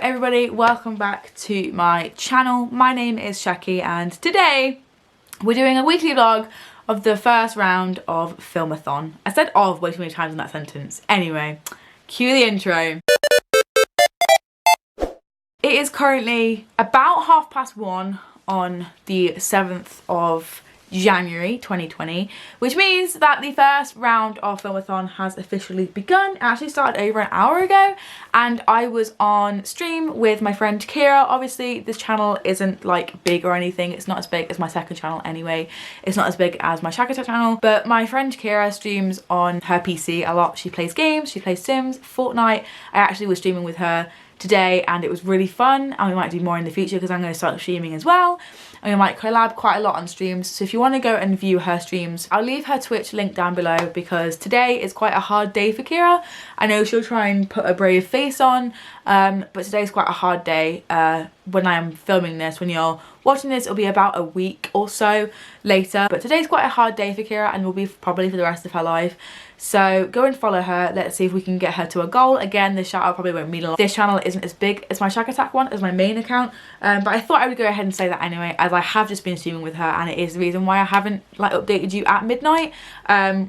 everybody, welcome back to my channel. My name is Shaki and today we're doing a weekly vlog of the first round of FILMATHON. I said of way too many times in that sentence. Anyway, cue the intro. It is currently about 1:30 on the 7th of January 2020, which means that the first round of FILMATHON has officially begun. It actually started over an hour ago and I was on stream with my friend Kira. Obviously this channel isn't like big or anything, it's not as big as my second channel anyway, it's not as big as my Shaka channel, but my friend Kira streams on her PC a lot. She plays games, she plays Sims, Fortnite. I actually was streaming with her today and it was really fun, and we might do more in the future because I'm going to start streaming as well, and we might collab quite a lot on streams. So if you want to go and view her streams, I'll leave her Twitch link down below because today is quite a hard day for Kira. I know she'll try and put a brave face on, but today's quite a hard day. When I'm filming this, when you're watching this, it'll be about a week or so later, but today's quite a hard day for Kira and will be probably for the rest of her life. So go and follow her. Let's see if we can get her to a goal. Again, this shout out probably won't mean a lot. This channel isn't as big as my Shack Attack one, as my main account, but I thought I would go ahead and say that anyway, as I have just been streaming with her and it is the reason why I haven't like updated you at midnight.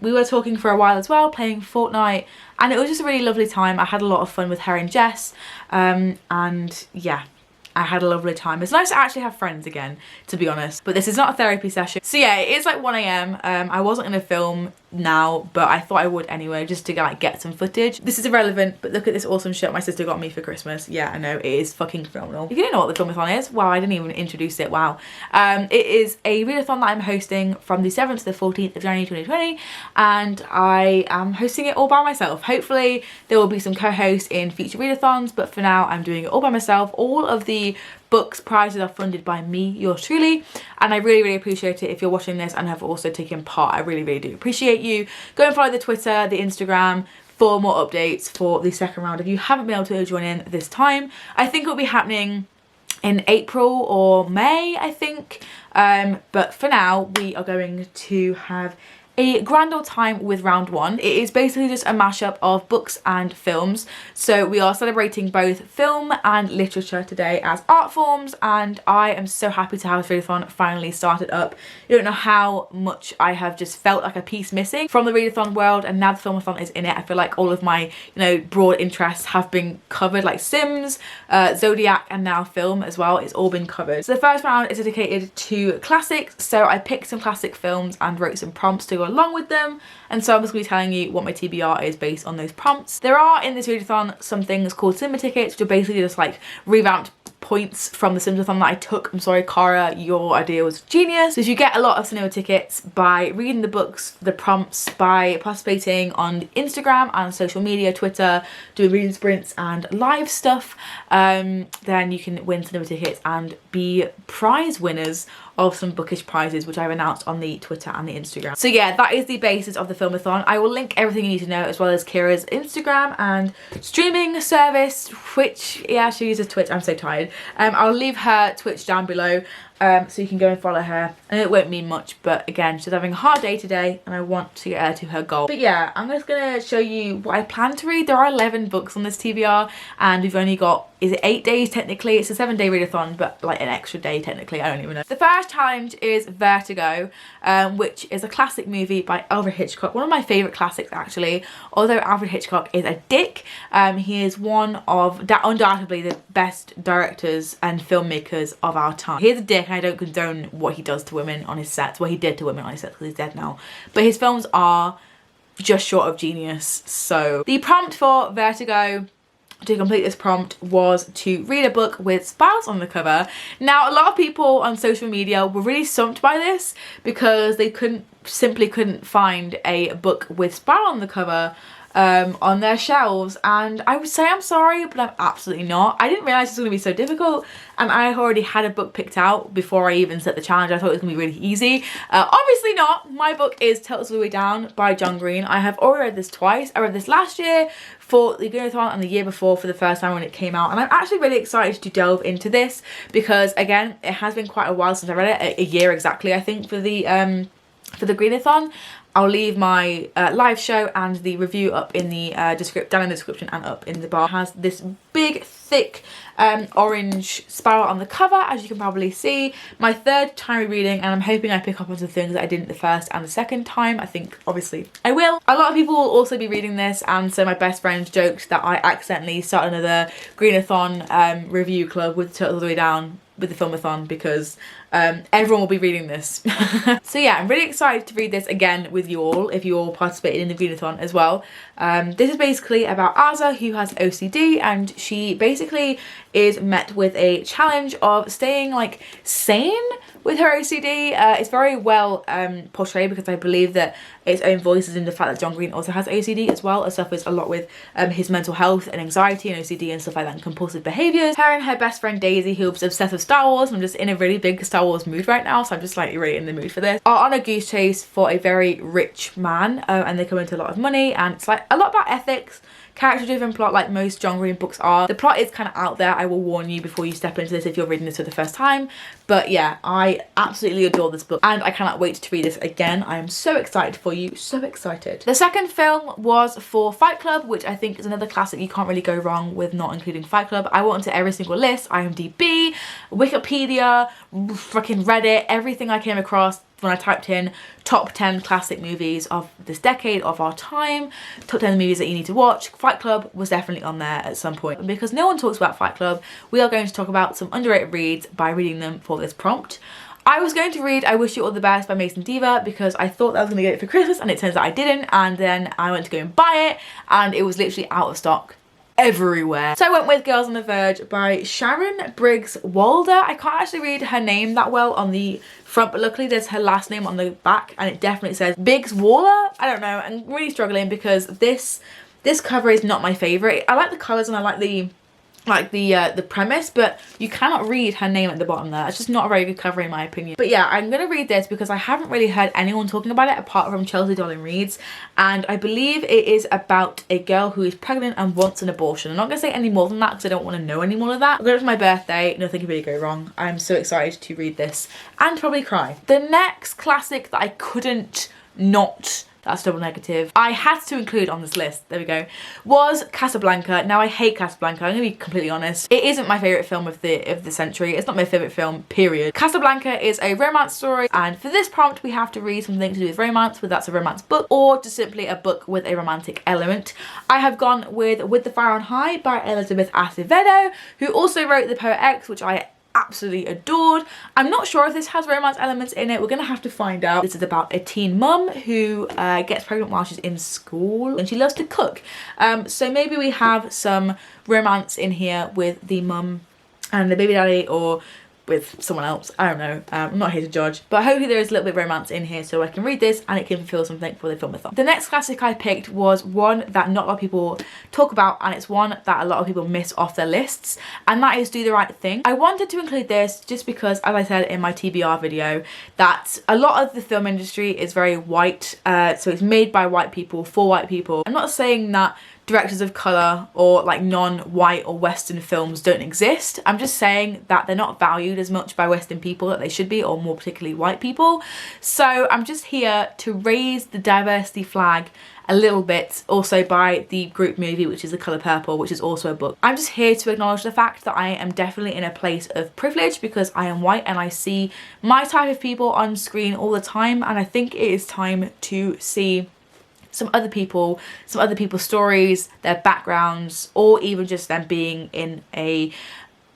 We were talking for a while as well, playing Fortnite, and it was just a really lovely time. I had a lot of fun with her and Jess, and yeah, I had a lovely time. It's nice to actually have friends again, to be honest. But this is not a therapy session. So yeah, it is like 1 AM. I wasn't going to film now, but I thought I would anyway, just to like get some footage. This is irrelevant, but look at this awesome shirt my sister got me for Christmas. Yeah, I know, it is fucking phenomenal. If you don't know what the FILMATHON is, wow, I didn't even introduce it, wow. It is a readathon that I'm hosting from the 7th to the 14th of January 2020, and I am hosting it all by myself. Hopefully there will be some co-hosts in future readathons, but for now I'm doing it all by myself. All of the books prizes are funded by me, yours truly, and I really appreciate it if you're watching this and have also taken part. I really do appreciate you. Go and follow the Twitter, the Instagram for more updates for the second round if you haven't been able to join in this time. I think it'll be happening in April or May, I think, but for now we are going to have a grand old time with round one. It is basically just a mashup of books and films, so we are celebrating both film and literature today as art forms, and I am so happy to have this readathon finally started up. You don't know how much I have just felt like a piece missing from the readathon world, and now the FILMATHON is in it. I feel like all of my broad interests have been covered, like Sims, Zodiac, and now film as well. It's all been covered. So the first round is dedicated to classics, so I picked some classic films and wrote some prompts to go along with them, and so I'm just going to be telling you what my TBR is based on those prompts. There are in this readathon some things called cinema tickets, which are basically just like revamped points from the Sims-a-thon that I took. I'm sorry, Cara, your idea was genius. So you get a lot of cinema tickets by reading the books, the prompts, by participating on Instagram and social media, Twitter, doing reading sprints and live stuff. Then you can win cinema tickets and be prize winners of some bookish prizes, which I've announced on the Twitter and the Instagram. So yeah, that is the basis of the FILMATHON. I will link everything you need to know, as well as Kira's Instagram and streaming service, Twitch. Yeah, she uses Twitch. I'm so tired. I'll leave her Twitch down below, so you can go and follow her. And it won't mean much, but again, she's having a hard day today and I want to get her to her goal. But yeah, I'm just gonna show you what I plan to read. There are 11 books on this TBR and we've only got, is it 8 days technically? It's a 7-day readathon, but like an extra day technically, I don't even know. The first challenge is Vertigo, which is a classic movie by Alfred Hitchcock, one of my favourite classics actually. Although Alfred Hitchcock is a dick, he is one of undoubtedly the best directors and filmmakers of our time. He's a dick, and I don't condone what he does to women on his sets, what he did to women on his sets because he's dead now, but his films are just short of genius. So the prompt for Vertigo, to complete this prompt, was to read a book with spirals on the cover. Now a lot of people on social media were really stumped by this because they simply couldn't find a book with spiral on the cover on their shelves, and I would say I'm sorry, but I'm absolutely not. I didn't realise it was going to be so difficult, and I already had a book picked out before I even set the challenge. I thought it was going to be really easy. Obviously not. My book is Turtles All the Way Down by John Green. I have already read this twice. I read this last year for the Goodreads and the year before for the first time when it came out, and I'm actually really excited to delve into this because again, it has been quite a while since I read it, a year exactly I think for the Greenathon, I'll leave my live show and the review up in the down in the description and up in the bar. It has this big, thick orange spiral on the cover, as you can probably see. My third time reading, and I'm hoping I pick up on some things that I didn't the first and the second time. I think obviously I will. A lot of people will also be reading this, and so my best friend joked that I accidentally started another Greenathon review club with Turtles All the Way Down with the FILMATHON, because everyone will be reading this. So yeah, I'm really excited to read this again with you all, if you all participated in the Greenathon as well. This is basically about Asa, who has OCD, and she basically is met with a challenge of staying like sane with her OCD. It's very well portrayed, because I believe that its own voices in the fact that John Green also has OCD as well, and suffers a lot with his mental health and anxiety and OCD and stuff like that, and compulsive behaviours. Her and her best friend Daisy, who's obsessed with Star Wars, and I'm just in a really big Star Wars mood right now, so I'm just like really in the mood for this, are on a goose chase for a very rich man, and they come into a lot of money, and it's like a lot about ethics, character driven plot like most John Green books are. The plot is kind of out there, I will warn you before you step into this if you're reading this for the first time, but yeah, I absolutely adore this book and I cannot wait to read this again. I am so excited for you, so excited. The second film was for Fight Club, which I think is another classic. You can't really go wrong with not including Fight Club. I went into every single list, IMDb, Wikipedia, freaking Reddit, everything I came across when I typed in top 10 classic movies of this decade, of our time, top 10 movies that you need to watch. Fight Club was definitely on there at some point. And because no one talks about Fight Club, we are going to talk about some underrated reads by reading them for this prompt. I was going to read I Wish You All the Best by Mason Diva, because I thought that I was going to get it for Christmas, and it turns out I didn't, and then I went to go and buy it and it was literally out of stock everywhere. So I went with Girls on the Verge by Sharon Briggs Walder. I can't actually read her name that well on the front, but luckily there's her last name on the back, and it definitely says Biggs Waller. I don't know, I'm really struggling because this cover is not my favourite. I like the colours and I like the premise, but you cannot read her name at the bottom there. It's just not a very good cover in my opinion. But yeah, I'm gonna read this because I haven't really heard anyone talking about it apart from Chelsea Darling Reads, and I believe it is about a girl who is pregnant and wants an abortion. I'm not gonna say any more than that because I don't want to know any more of that. It's my birthday, nothing can really go wrong. I'm so excited to read this and probably cry. The next classic that I couldn't not, that's double negative, I had to include on this list, there we go, was Casablanca. Now I hate Casablanca, I'm gonna be completely honest. It isn't my favourite film of the century. It's not my favourite film, period. Casablanca is a romance story, and for this prompt we have to read something to do with romance, whether that's a romance book or just simply a book with a romantic element. I have gone with The Fire on High by Elizabeth Acevedo, who also wrote The Poet X, which I absolutely adored. I'm not sure if this has romance elements in it. We're gonna have to find out. This is about a teen mum who gets pregnant while she's in school, and she loves to cook. So maybe we have some romance in here with the mum and the baby daddy, or with someone else. I don't know. I'm not here to judge, but hopefully there is a little bit of romance in here so I can read this and it can fulfill something for the FILMATHON. The next classic I picked was one that not a lot of people talk about, and it's one that a lot of people miss off their lists, and that is Do the Right Thing. I wanted to include this just because, as I said in my TBR video, that a lot of the film industry is very white, so it's made by white people for white people. I'm not saying that directors of colour or like non-white or Western films don't exist. I'm just saying that they're not valued as much by Western people that they should be, or more particularly white people. So I'm just here to raise the diversity flag a little bit, also by the group movie, which is The Colour Purple, which is also a book. I'm just here to acknowledge the fact that I am definitely in a place of privilege because I am white and I see my type of people on screen all the time, and I think it is time to see some other people's stories, their backgrounds, or even just them being in a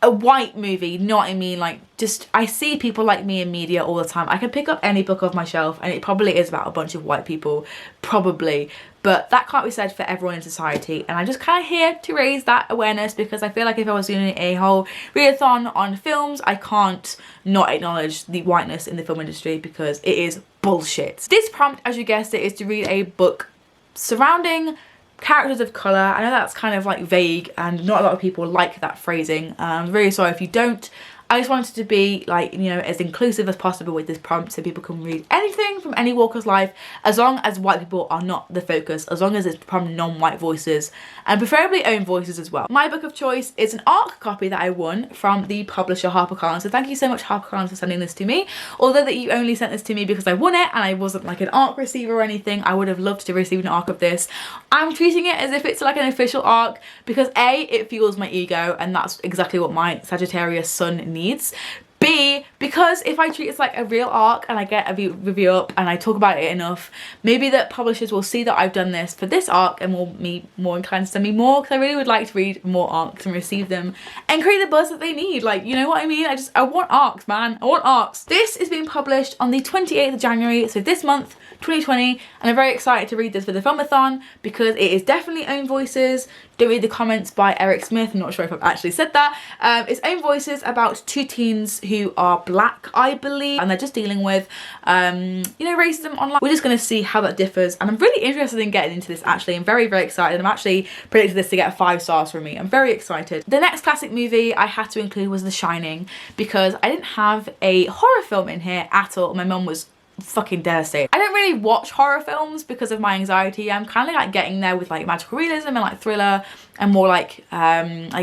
white movie. You know what I mean? Like, just, I see people like me in media all the time. I can pick up any book off my shelf and it probably is about a bunch of white people, probably, but that can't be said for everyone in society, and I'm just kind of here to raise that awareness because I feel like if I was doing a whole readathon on films, I can't not acknowledge the whiteness in the film industry because it is bullshit. This prompt, as you guessed it, is to read a book surrounding characters of colour. I know that's kind of like vague and not a lot of people like that phrasing. I'm really sorry if you don't. I just wanted to be like, you know, as inclusive as possible with this prompt so people can read anything from any walk of life, as long as white people are not the focus, as long as it's from non-white voices and preferably own voices as well. My book of choice is an ARC copy that I won from the publisher HarperCollins. So thank you so much HarperCollins for sending this to me. Although that you only sent this to me because I won it and I wasn't like an ARC receiver or anything, I would have loved to receive an ARC of this. I'm treating it as if it's like an official ARC because A, it fuels my ego, and that's exactly what my Sagittarius sun needs. B, because if I treat it like a real ARC and I get a review up and I talk about it enough, maybe that publishers will see that I've done this for this ARC and will be more inclined to send me more, because I really would like to read more ARCs and receive them and create the buzz that they need. Like, you know what I mean? I want ARCs, man. I want ARCs. This is being published on the 28th of January, so this month, 2020, and I'm very excited to read this for the FILMATHON because it is definitely own voices. Don't read the comments by Eric Smith, I'm not sure if I've actually said that. It's own voices about two teens who are black, I believe, and they're just dealing with, you know, racism online. We're just going to see how that differs, and I'm really interested in getting into this actually. I'm very, very excited. I'm actually predicting this to get 5 stars from me. I'm very excited. The next classic movie I had to include was The Shining because I didn't have a horror film in here at all. My mum was fucking devastated. I don't really watch horror films because of my anxiety. I'm kind of like getting there with like magical realism and like thriller and more like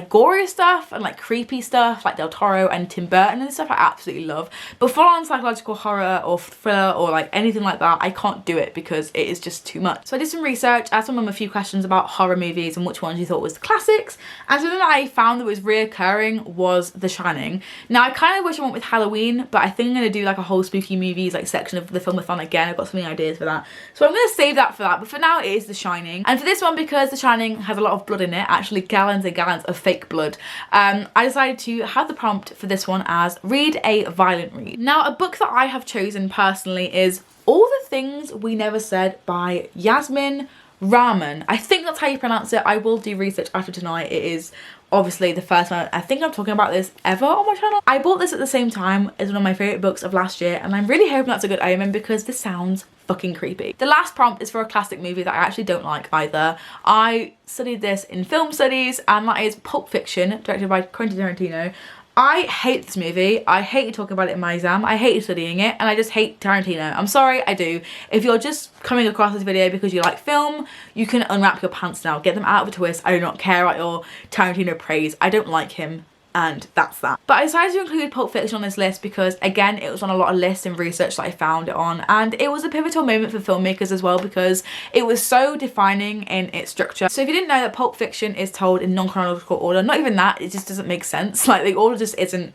gory stuff and like creepy stuff like Del Toro and Tim Burton and stuff I absolutely love. But full on psychological horror or thriller or like anything like that, I can't do it because it is just too much. So I did some research, asked my mum a few questions about horror movies and which ones she thought was the classics, and something that I found that was reoccurring was The Shining. Now I kind of wish I went with Halloween, but I think I'm going to do like a whole spooky movies like section of the FILMATHON again. I've got so many ideas for that, so I'm going to save that for that, but for now it is The Shining. And for this one, because The Shining has a lot of blood in it, actually gallons and gallons of fake blood, I decided to have the prompt for this one as read a violent read. Now a book that I have chosen personally is All the Things We Never Said by Yasmin Rahman. I think that's how you pronounce it. I will do research after tonight. It is obviously the first time I think I'm talking about this ever on my channel. I bought this at the same time as one of my favourite books of last year, and I'm really hoping that's a good omen because this sounds fucking creepy. The last prompt is for a classic movie that I actually don't like either. I studied this in film studies, and that is Pulp Fiction, directed by Quentin Tarantino. I hate this movie. I hated talking about it in my exam. I hated studying it, and I just hate Tarantino. I'm sorry, I do. If you're just coming across this video because you like film, you can unwrap your pants now. Get them out of a twist. I do not care about your Tarantino praise. I don't like him, and that's that. But I decided to include Pulp Fiction on this list because, again, it was on a lot of lists and research that I found it on, and it was a pivotal moment for filmmakers as well because it was so defining in its structure. So if you didn't know that Pulp Fiction is told in non-chronological order, not even that, it just doesn't make sense. Like the order just isn't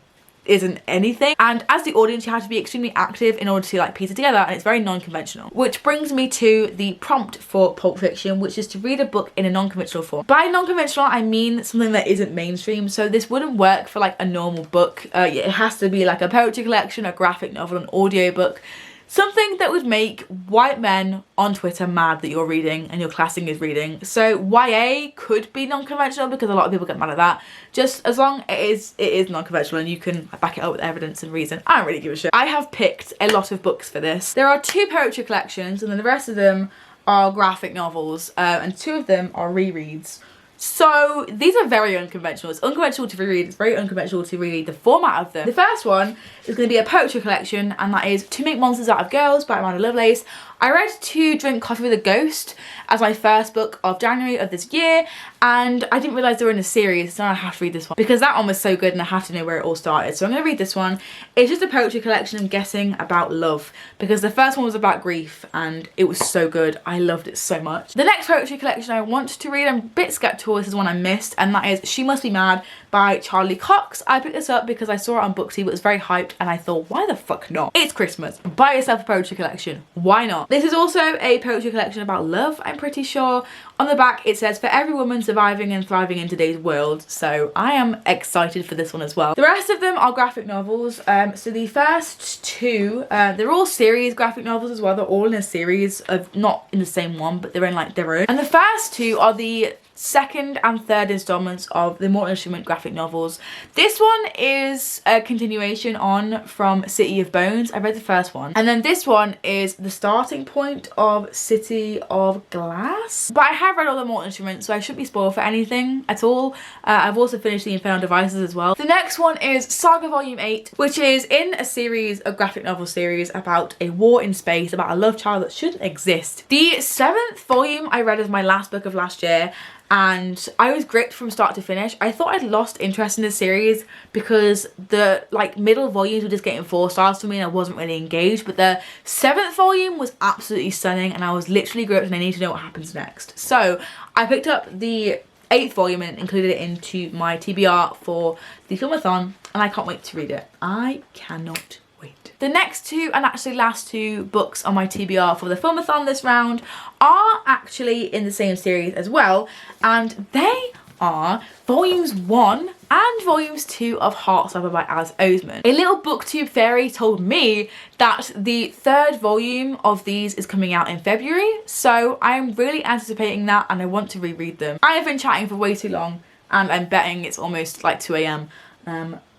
anything, and as the audience you have to be extremely active in order to like piece it together, and it's very non-conventional. Which brings me to the prompt for Pulp Fiction, which is to read a book in a non-conventional form. By non-conventional I mean something that isn't mainstream, so this wouldn't work for like a normal book. It has to be like a poetry collection, a graphic novel, an audiobook, something that would make white men on Twitter mad that you're reading and your classing is reading. So YA could be non-conventional because a lot of people get mad at that. Just as long as it is non-conventional and you can back it up with evidence and reason. I don't really give a shit. I have picked a lot of books for this. There are 2 poetry collections, and then the rest of them are graphic novels, and 2 of them are rereads. So these are very unconventional. It's unconventional to reread, it's very unconventional to reread the format of them. The first one is going to be a poetry collection, and that is To Make Monsters Out of Girls by Amanda Lovelace. I read To Drink Coffee with a Ghost as my first book of January of this year, and I didn't realise they were in a series, so I have to read this one because that one was so good and I have to know where it all started. So I'm going to read this one. It's just a poetry collection, I'm guessing, about love, because the first one was about grief and it was so good. I loved it so much. The next poetry collection I want to read, I'm a bit skeptical, this is one I missed, and that is She Must Be Mad by Charlie Cox. I picked this up because I saw it on Booksy, but it was very hyped, and I thought, why the fuck not? It's Christmas. Buy yourself a poetry collection. Why not? This is also a poetry collection about love, I'm pretty sure. On the back it says, for every woman surviving and thriving in today's world. So I am excited for this one as well. The rest of them are graphic novels. So the first 2, they're all series graphic novels as well. They're all in a series of, not in the same one, but they're in like their own. And the first 2 are the second and third installments of the Mortal Instrument graphic novels. This one is a continuation on from City of Bones. I read the first one, and then this one is the starting point of City of Glass. But I have read all the Mortal Instruments, so I shouldn't be spoiled for anything at all. I've also finished the Infernal Devices as well. The next one is Saga Volume 8, which is in a series, a graphic novel series about a war in space, about a love child that shouldn't exist. The 7th volume I read as my last book of last year, and I was gripped from start to finish. I thought I'd lost interest in this series because the middle volumes were just getting 4 stars for me and I wasn't really engaged, but the 7th volume was absolutely stunning and I was literally gripped and I need to know what happens next. So I picked up the 8th volume and included it into my TBR for the FILMATHON, and I can't wait to read it. I cannot wait. The next two, and actually last 2 books on my TBR for the FILMATHON this round are actually in the same series as well, and they are volumes 1 and volumes 2 of Heartstopper by Alice Oseman. A little booktube fairy told me that the 3rd volume of these is coming out in February, so I'm really anticipating that and I want to reread them. I have been chatting for way too long and I'm betting it's almost like 2 AM.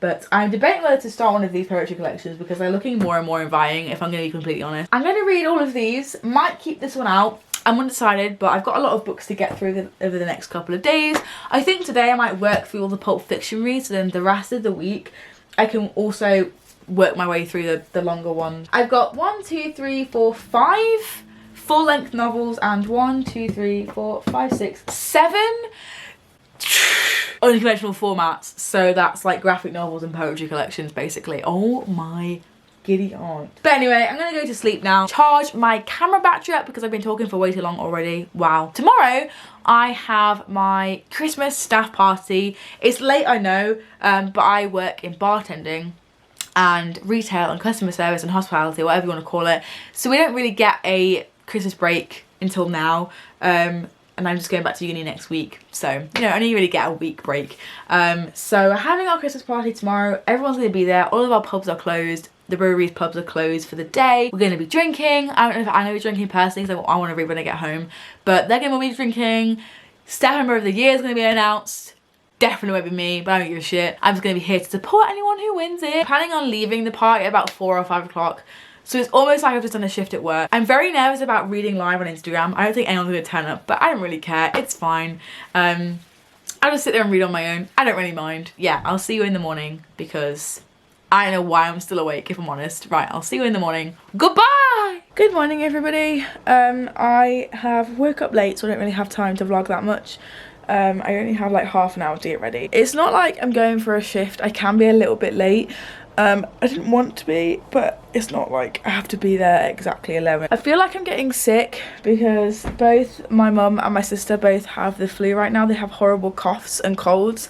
But I'm debating whether to start one of these poetry collections because they're looking more and more inviting, if I'm going to be completely honest. I'm going to read all of these, might keep this one out. I'm undecided, but I've got a lot of books to get through over the next couple of days. I think today I might work through all the Pulp Fiction reads, so then the rest of the week I can also work my way through the longer ones. I've got 1, 2, 3, 4, 5 full-length novels and 1, 2, 3, 4, 5, 6, 7 unconventional formats, so that's like graphic novels and poetry collections basically. Oh my giddy aunt. But anyway, I'm gonna go to sleep now, charge my camera battery up because I've been talking for way too long already. Wow. Tomorrow I have my Christmas staff party. It's late, I know, but I work in bartending and retail and customer service and hospitality, whatever you want to call it, so we don't really get a Christmas break until now. And I'm just going back to uni next week, so you know, only really get a week break. So we're having our Christmas party tomorrow. Everyone's going to be there. All of our pubs are closed. The brewery's pubs are closed for the day. We're going to be drinking. I don't know if I'm going to be drinking personally because I want to read when I get home, but they're going to be drinking. Staff member of the year is going to be announced. Definitely won't be me, but I don't give a shit. I'm just going to be here to support anyone who wins it. I'm planning on leaving the party at about 4 or 5 o'clock. So it's almost like I've just done a shift at work. I'm very nervous about reading live on Instagram. I don't think anyone's gonna turn up, but I don't really care. It's fine. I'll just sit there and read on my own. I don't really mind. Yeah, I'll see you in the morning because I don't know why I'm still awake, if I'm honest. Right, I'll see you in the morning. Goodbye! Good morning, everybody. I have woke up late, so I don't really have time to vlog that much. I only have like half an hour to get ready. It's not like I'm going for a shift. I can be a little bit late. I didn't want to be, but it's not like I have to be there at exactly 11. I feel like I'm getting sick because both my mum and my sister both have the flu right now. They have horrible coughs and colds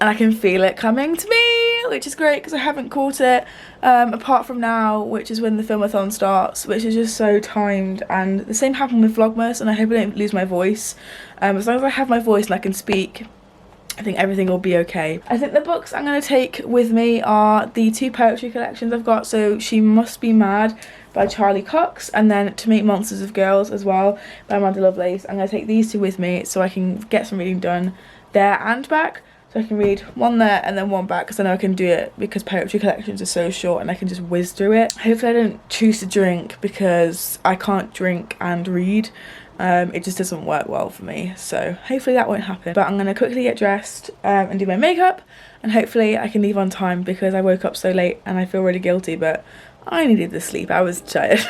and I can feel it coming to me, which is great because I haven't caught it apart from now, which is when the FILMATHON starts, which is just so timed. And the same happened with Vlogmas, and I hope I don't lose my voice. As long as I have my voice and I can speak, I think everything will be okay. I think the books I'm going to take with me are the 2 poetry collections I've got. So She Must Be Mad by Charlie Cox, and then To Meet Monsters of Girls as well by Amanda Lovelace. I'm going to take these 2 with me so I can get some reading done there and back. So I can read one there and then one back because I know I can do it because poetry collections are so short and I can just whiz through it. Hopefully I don't choose to drink because I can't drink and read. It just doesn't work well for me, so hopefully that won't happen. But I'm going to quickly get dressed and do my makeup, and hopefully I can leave on time because I woke up so late and I feel really guilty, but I needed the sleep. I was tired.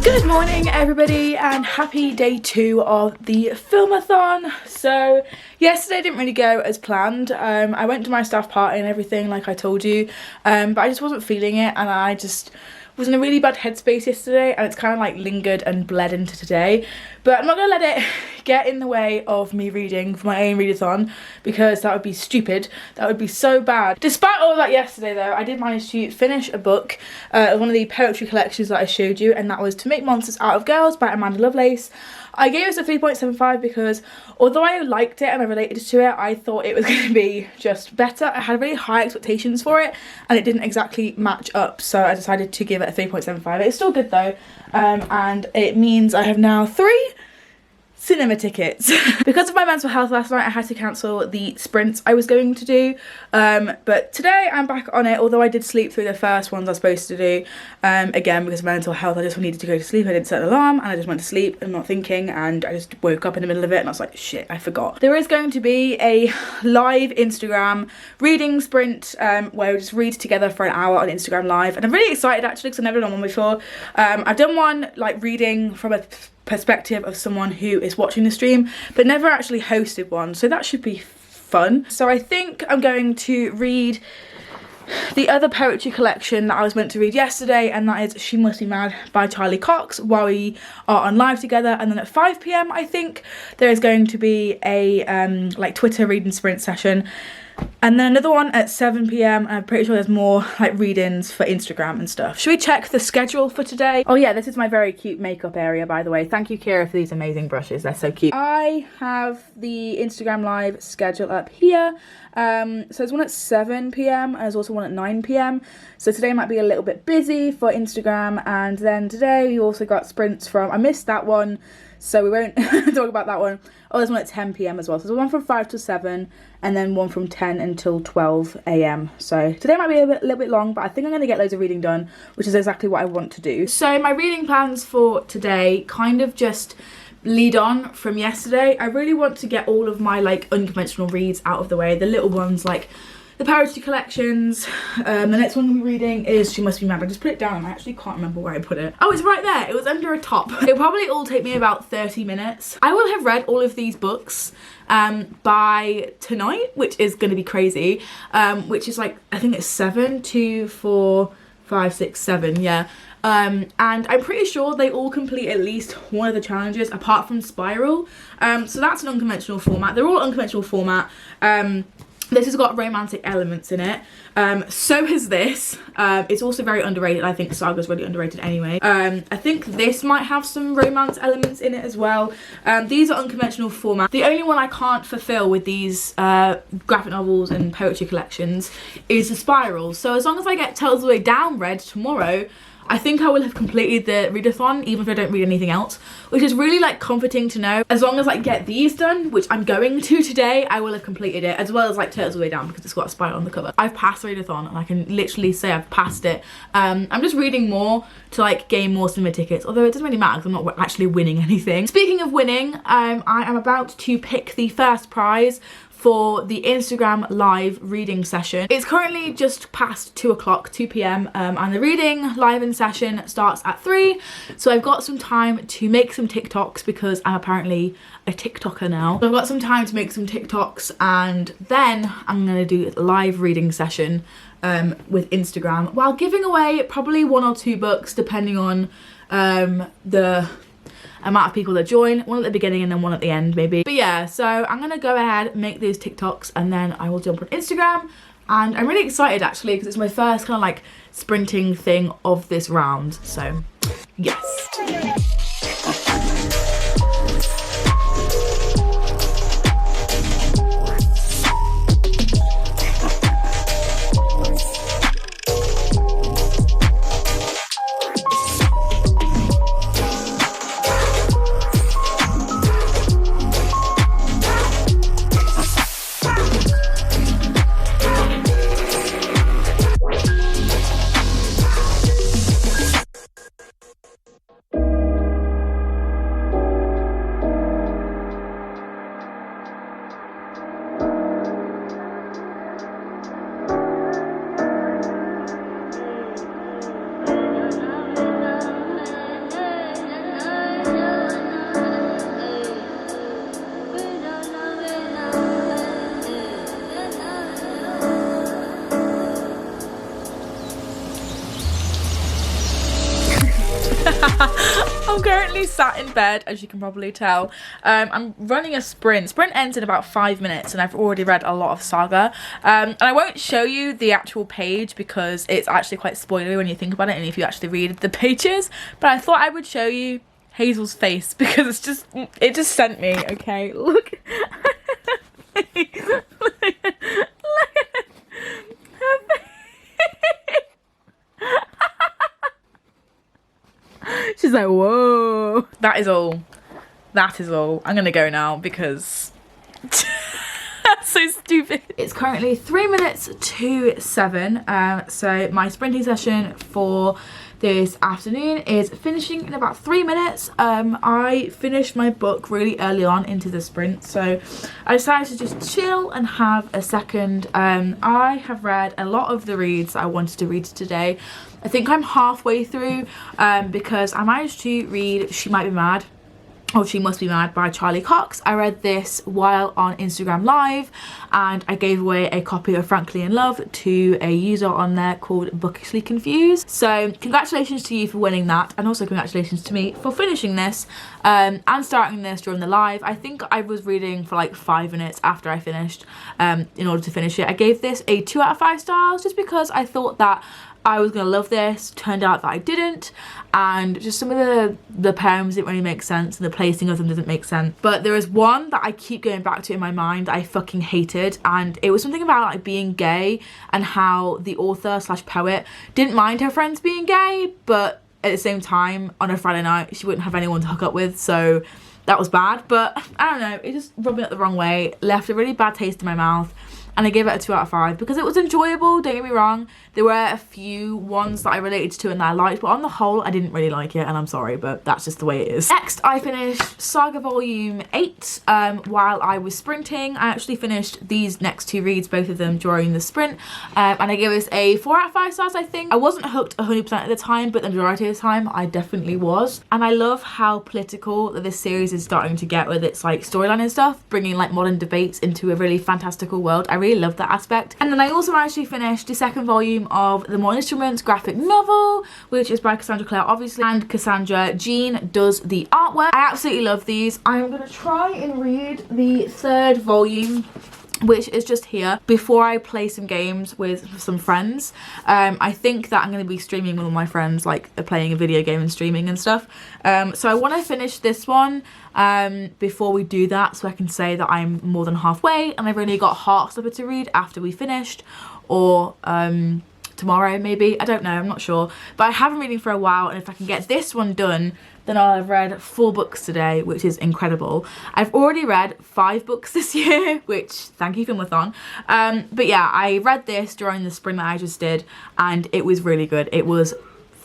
Good morning everybody and happy day 2 of the filmathon. So yesterday didn't really go as planned. I went to my staff party and everything like I told you, but I just wasn't feeling it and I just was in a really bad headspace yesterday and it's kind of like lingered and bled into today. But I'm not going to let it get in the way of me reading for my own readathon because that would be stupid. That would be so bad. Despite all of that yesterday though, I did manage to finish a book, one of the poetry collections that I showed you, and that was To Make Monsters Out of Girls by Amanda Lovelace. I gave it a 3.75 because although I liked it and I related to it, I thought it was going to be just better. I had really high expectations for it and it didn't exactly match up, so I decided to give it a 3.75. It's still good though, and it means I have now 3 cinema tickets. Because of my mental health last night, I had to cancel the sprints I was going to do, but today I'm back on it, although I did sleep through the first ones I was supposed to do. Again, because of my mental health, I just needed to go to sleep. I didn't set an alarm and I just went to sleep and not thinking, and I just woke up in the middle of it and I was like, shit, I forgot. There is going to be a live Instagram reading sprint where we just read together for an hour on Instagram Live, and I'm really excited actually because I've never done one before. I've done one like reading from a perspective of someone who is watching the stream, but never actually hosted one, so that should be fun. So I think I'm going to read the other poetry collection that I was meant to read yesterday, and that is She Must Be Mad by Charlie Cox, while we are on live together. And then at 5 PM I think there is going to be a like Twitter reading sprint session, and then another one at 7 PM. I'm pretty sure there's more like read-ins for Instagram and stuff. Should we check the schedule for today? Oh yeah, this is my very cute makeup area, by the way. Thank you, Kira, for these amazing brushes. They're so cute. I have the Instagram Live schedule up here. So there's one at 7 PM and there's also one at 9 PM. So today might be a little bit busy for Instagram, and then today we also got sprints from, I missed that one, so we won't talk about that one. Oh, there's one at 10 PM as well. So there's one from 5 till 7 and then one from 10 until 12 AM. So today might be a little bit long, but I think I'm going to get loads of reading done, which is exactly what I want to do. So my reading plans for today kind of just lead on from yesterday. I really want to get all of my like unconventional reads out of the way. The little ones like the poetry collections. The next one I'm reading is She Must Be Mad. I just put it down and I actually can't remember where I put it. Oh, it's right there. It was under a top. It'll probably all take me about 30 minutes. I will have read all of these books by tonight, which is going to be crazy, which is like, I think it's 7, 2, 4, 5, 6, 7, yeah. And I'm pretty sure they all complete at least one of the challenges apart from Spiral. So that's an unconventional format. They're all unconventional format. This has got romantic elements in it. So has this. It's also very underrated. I think Saga's really underrated anyway. I think this might have some romance elements in it as well. These are unconventional format. The only one I can't fulfill with these graphic novels and poetry collections is the Spiral. So as long as I get Tales of the Way Down read tomorrow, I think I will have completed the readathon, even if I don't read anything else, which is really like comforting to know. As long as I get these done, which I'm going to today, I will have completed it, as well as like Tales of the Way Down because it's got a spiral on the cover. I've passed the readathon and I can literally say I've passed it. I'm just reading more to like gain more cinema tickets, although it doesn't really matter because I'm not actually winning anything. Speaking of winning, I am about to pick the first prize for the Instagram Live reading session. It's currently just past 2 o'clock, 2 PM, and the reading live in session starts at 3, so I've got some time to make some TikToks because I'm apparently a TikToker now. So I've got some time to make some TikToks, and then I'm gonna do a live reading session with Instagram while giving away probably 1 or 2 books depending on the amount of people that join. One at the beginning and then one at the end maybe. But yeah, so I'm gonna go ahead, make these TikToks, and then I will jump on Instagram. And I'm really excited actually because it's my first kind of like sprinting thing of this round. So yes. currently sat in bed, as you can probably tell. I'm running a sprint. Sprint ends in about 5 minutes and I've already read a lot of Saga. And I won't show you the actual page because it's actually quite spoilery when you think about it and if you actually read the pages. But I thought I would show you Hazel's face because it just sent me, okay? Look. Look at her face. She's like, whoa. That is all. That is all. I'm gonna go now because that's so stupid. It's currently 3 minutes to 7. So my sprinting session for this afternoon is finishing in about 3 minutes. I finished my book really early on into the sprint, so I decided to just chill and have a second. I have read a lot of the reads that I wanted to read today. I think I'm halfway through because I managed to read She Might Be Mad, or She Must Be Mad by Charlie Cox. I read this while on Instagram Live and I gave away a copy of Frankly in Love to a user on there called Bookishly Confused. So congratulations to you for winning that, and also congratulations to me for finishing this and starting this during the live. I think I was reading for like 5 minutes after I finished in order to finish it. I gave this a 2 out of 5 stars just because I thought that I was gonna love this. Turned out that I didn't, and just some of the poems didn't really make sense and the placing of them doesn't make sense. But there is one that I keep going back to in my mind that I fucking hated, and it was something about like being gay and how the author slash poet didn't mind her friends being gay, but at the same time on a Friday night she wouldn't have anyone to hook up with, so that was bad. But I don't know, it just rubbed me up the wrong way, left a really bad taste in my mouth, and I gave it a 2 out of 5 because it was enjoyable, don't get me wrong. There were a few ones that I related to and that I liked, but on the whole I didn't really like it, and I'm sorry, but that's just the way it is. Next, I finished Saga Volume 8 while I was sprinting. I actually finished these next 2 reads, both of them during the sprint, and I gave this a 4 out of 5 stars, I think. I wasn't hooked 100% at the time, but the majority of the time I definitely was. And I love how political that this series is starting to get with its like storyline and stuff, bringing like modern debates into a really fantastical world. I really love that aspect. And then I also actually finished the 2nd volume of the More Instruments graphic novel, which is by Cassandra Clare, obviously, and Cassandra Jean does the artwork. I absolutely love these. I'm gonna try and read the 3rd volume, which is just here, before I play some games with some friends. I think that I'm going to be streaming with all my friends, like playing a video game and streaming and stuff. So I want to finish this one before we do that, so I can say that I'm more than halfway and I've only got half slipper to read after we finished, or tomorrow maybe, I don't know, I'm not sure. But I have been reading for a while, and if I can get this one done, then I'll have read 4 books today, which is incredible. I've already read 5 books this year, which, thank you, FILMATHON. But yeah, I read this during the sprint that I just did, and it was really good. It was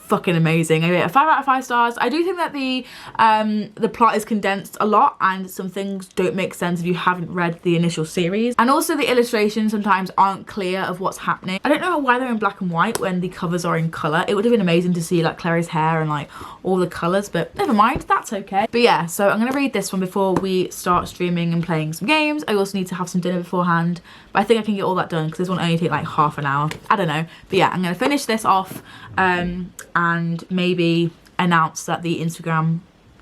fucking amazing. I gave it a 5 out of 5 stars. I do think that the plot is condensed a lot, and some things don't make sense if you haven't read the initial series. And also the illustrations sometimes aren't clear of what's happening. I don't know why they're in black and white when the covers are in colour. It would have been amazing to see like Clary's hair and like all the colours, but never mind, that's okay. But yeah, so I'm gonna read this one before we start streaming and playing some games. I also need to have some dinner beforehand, but I think I can get all that done because this one only take like half an hour. I don't know, but yeah, I'm gonna finish this off and maybe announce that the Instagram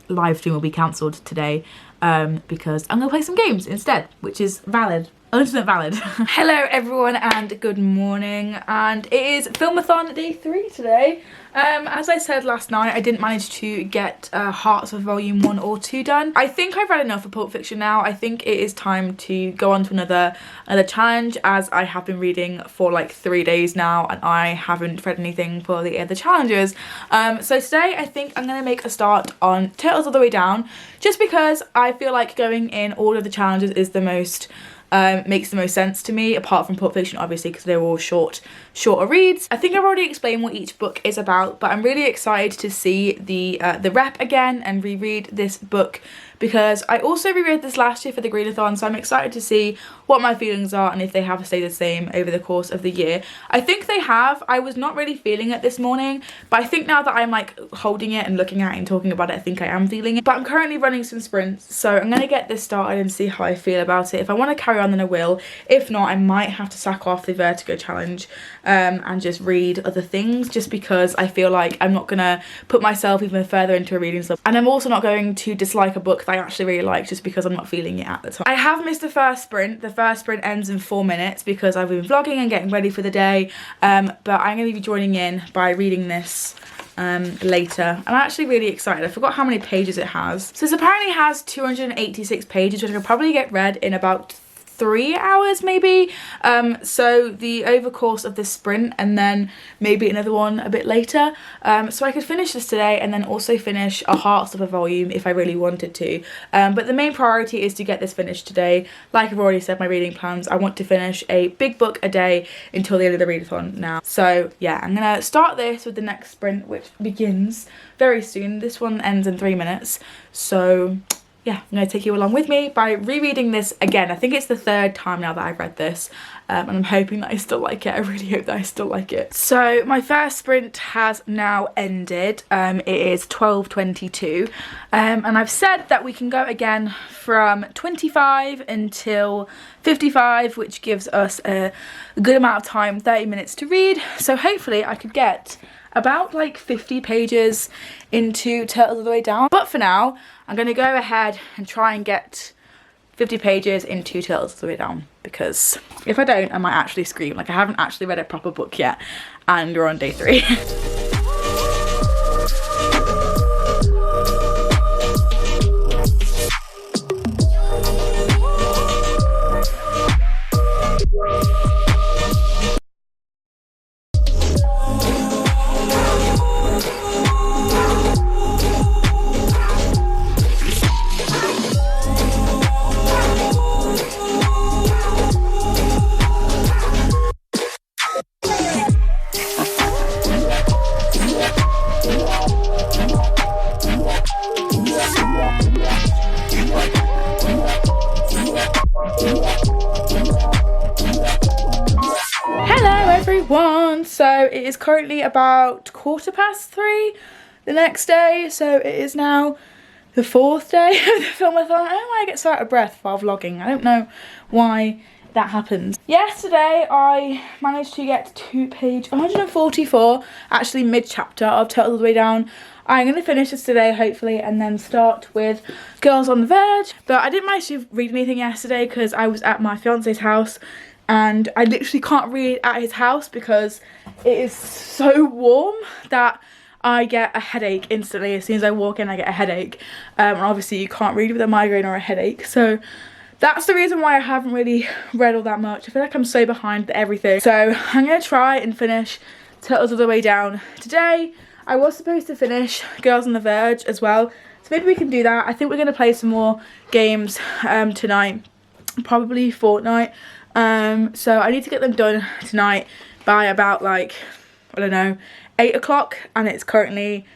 live stream will be cancelled today because I'm gonna play some games instead, which is valid. 100% valid. Hello everyone and good morning, and it is FILMATHON day 3 today. As I said last night, I didn't manage to get Hearts of Volume 1 or 2 done. I think I've read enough of Pulp Fiction now. I think it is time to go on to another challenge, as I have been reading for like 3 days now and I haven't read anything for the other challenges. So today I think I'm going to make a start on Turtles All the Way Down, just because I feel like going in order of the challenges is the most makes the most sense to me, apart from Pulp Fiction obviously because they're all shorter reads. I think I've already explained what each book is about, but I'm really excited to see the rep again and reread this book because I also reread this last year for the Greenathon, so I'm excited to see what my feelings are and if they have stayed the same over the course of the year. I think they have. I was not really feeling it this morning, but I think now that I'm like holding it and looking at it and talking about it, I think I am feeling it. But I'm currently running some sprints, so I'm going to get this started and see how I feel about it. If I want to carry on, then I will. If not, I might have to sack off the Vertigo challenge and just read other things, just because I feel like I'm not going to put myself even further into a reading slump. And I'm also not going to dislike a book that I actually really like just because I'm not feeling it at the time. I have missed the first sprint. The first sprint ends in 4 minutes because I've been vlogging and getting ready for the day, but I'm going to be joining in by reading this later. I'm actually really excited. I forgot how many pages it has. So this apparently has 286 pages, which I could probably get read in about 3 hours maybe. So the over course of this sprint, and then maybe another one a bit later. So I could finish this today and then also finish a Heartstopper volume if I really wanted to. But the main priority is to get this finished today. Like I've already said, my reading plans, I want to finish a big book a day until the end of the readathon now. So yeah, I'm gonna start this with the next sprint, which begins very soon. This one ends in 3 minutes. So yeah, I'm going to take you along with me by rereading this again. I think it's the 3rd time now that I've read this, and I'm hoping that I still like it. I really hope that I still like it. So my first sprint has now ended. It is 12:22, and I've said that we can go again from 25 until 55, which gives us a good amount of time, 30 minutes to read. So hopefully I could get about like 50 pages into Turtles All the Way Down. But for now, I'm going to go ahead and try and get 50 pages into Turtles All the Way Down, because if I don't, I might actually scream. Like, I haven't actually read a proper book yet, and we're on day 3. So it is currently about 3:15 the next day, so it is now the 4th day of the filmathon. I don't know why I get so out of breath while vlogging. I don't know why that happens. Yesterday I managed to get to page 144, actually mid-chapter of Turtles All the Way Down. I'm going to finish this today hopefully and then start with Girls on the Verge. But I didn't manage to read anything yesterday because I was at my fiance's house, and I literally can't read at his house because it is so warm that I get a headache instantly. As soon as I walk in, I get a headache. And obviously you can't read with a migraine or a headache. So that's the reason why I haven't really read all that much. I feel like I'm so behind with everything. So I'm going to try and finish Turtles All the Way Down today. I was supposed to finish Girls on the Verge as well. So maybe we can do that. I think we're going to play some more games tonight. Probably Fortnite. So I need to get them done tonight by about like, I don't know, 8 o'clock, and it's currently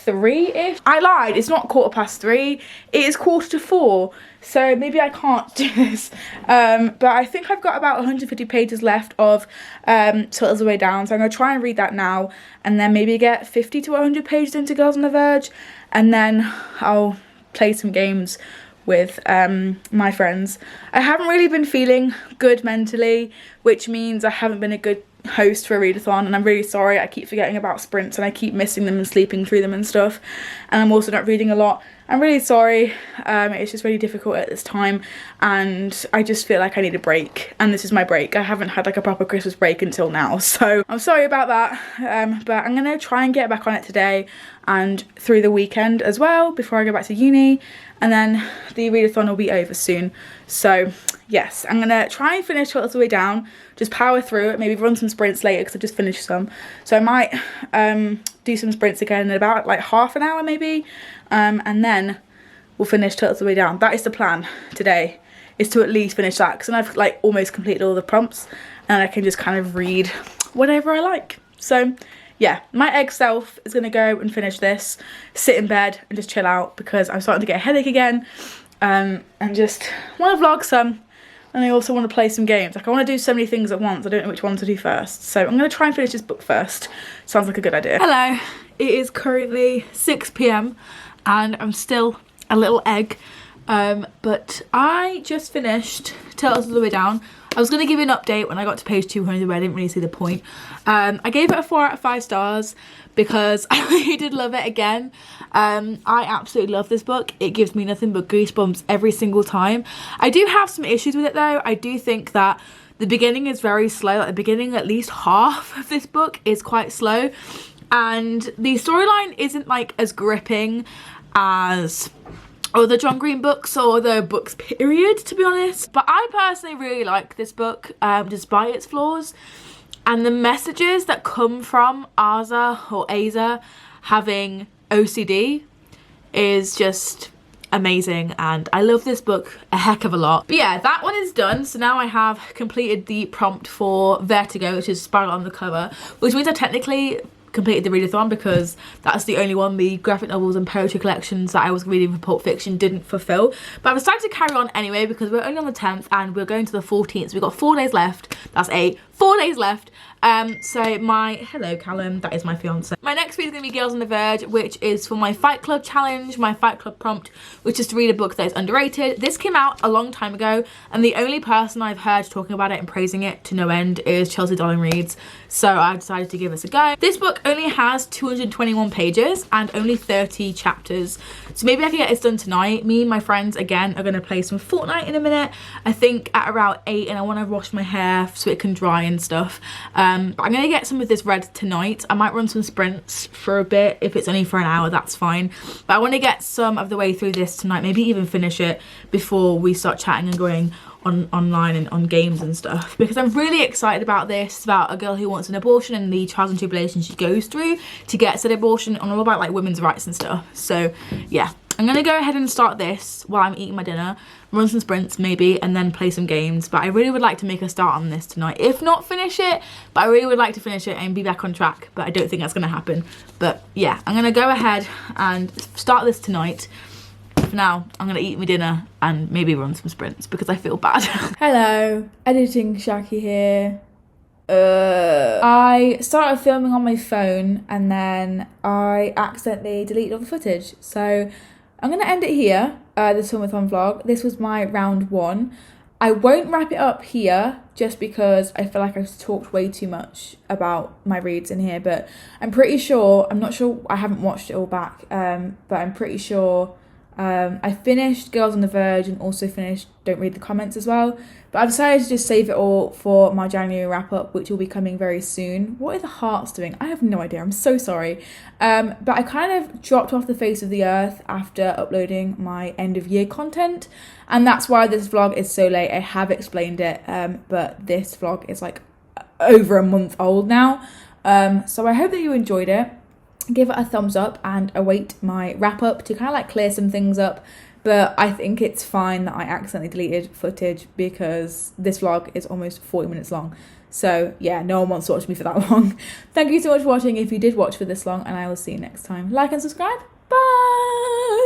3-ish. I lied, it's not 3:15, it is 4:45, so maybe I can't do this. But I think I've got about 150 pages left of Turtles All the Way Down, so I'm going to try and read that now, and then maybe get 50 to 100 pages into Girls on the Verge, and then I'll play some games with my friends. I haven't really been feeling good mentally, which means I haven't been a good host for a readathon, and I'm really sorry. I keep forgetting about sprints and I keep missing them and sleeping through them and stuff, and I'm also not reading a lot. I'm really sorry. It's just really difficult at this time, and I just feel like I need a break, and this is my break. I haven't had like a proper Christmas break until now, so I'm sorry about that. But I'm gonna try and get back on it today and through the weekend as well before I go back to uni, and then the readathon will be over soon. So yes, I'm gonna try and finish Turtles All the Way Down, just power through it, maybe run some sprints later because I've just finished some. So I might do some sprints again in about like half an hour maybe, and then we'll finish Turtles All the Way Down. That is the plan today, is to at least finish that, because then I've like almost completed all the prompts and I can just kind of read whatever I like. So yeah, my egg self is gonna go and finish this, sit in bed and just chill out because I'm starting to get a headache again, and just want to vlog some, and I also want to play some games. Like, I want to do so many things at once, I don't know which one to do first. So I'm gonna try and finish this book first. Sounds like a good idea. Hello, it is currently 6 p.m. and I'm still a little egg, but I just finished Turtles All the Way Down. I was going to give you an update when I got to page 200, but I didn't really see the point. I gave it a 4 out of 5 stars because I really did love it again. I absolutely love this book. It gives me nothing but goosebumps every single time. I do have some issues with it though. I do think that the beginning is very slow. At the beginning, at least half of this book is quite slow. And the storyline isn't like as gripping as other John Green books or the books period, to be honest. But I personally really like this book, despite its flaws. And the messages that come from Aza having OCD is just amazing, and I love this book a heck of a lot. But yeah, that one is done. So now I have completed the prompt for Vertigo, which is Spiral on the Cover, which means I technically completed the readathon because that's the only one the graphic novels and poetry collections that I was reading for Pulp Fiction didn't fulfill. But I've decided to carry on anyway because we're only on the 10th and we're going to the 14th, so we've got 4 days left. That's 4 days left. So hello Callum, that is my fiance. My next read is going to be Girls on the Verge, which is for my Fight Club challenge, my Fight Club prompt, which is to read a book that is underrated. This came out a long time ago, and the only person I've heard talking about it and praising it to no end is Chelsea Darling Reads, so I decided to give this a go. This book only has 221 pages and only 30 chapters, so maybe I can get this done tonight. Me and my friends, again, are going to play some Fortnite in a minute, I think at around 8, and I want to wash my hair so it can dry and stuff. But I'm gonna get some of this read tonight. I might run some sprints for a bit. If it's only for an hour, that's fine. But I want to get some of the way through this tonight, maybe even finish it before we start chatting and going online and on games and stuff, because I'm really excited about this. It's about a girl who wants an abortion and the trials and tribulations she goes through to get said abortion, and all about like women's rights and stuff. So yeah, I'm gonna go ahead and start this while I'm eating my dinner, run some sprints maybe, and then play some games. But I really would like to make a start on this tonight, if not finish it, but I really would like to finish it and be back on track, but I don't think that's gonna happen. But yeah, I'm gonna go ahead and start this tonight. For now, I'm gonna eat my dinner and maybe run some sprints because I feel bad. Hello, editing Shaki here. I started filming on my phone and then I accidentally deleted all the footage, so I'm gonna end it here. This FILMATHON vlog. This was my round 1. I won't wrap it up here just because I feel like I've talked way too much about my reads in here, but I'm pretty sure, I'm not sure, I haven't watched it all back, but I'm pretty sure I finished Girls on the Verge and also finished Don't Read the Comments as well. But I've decided to just save it all for my January wrap up, which will be coming very soon. What are the hearts doing? I have no idea, I'm so sorry. But I kind of dropped off the face of the earth after uploading my end of year content, and that's why this vlog is so late. I have explained it, but this vlog is like over a month old now. So I hope that you enjoyed it. Give it a thumbs up and await my wrap up to kind of like clear some things up. But I think it's fine that I accidentally deleted footage because this vlog is almost 40 minutes long. So yeah, no one wants to watch me for that long. Thank you so much for watching if you did watch for this long, and I will see you next time. Like and subscribe. Bye!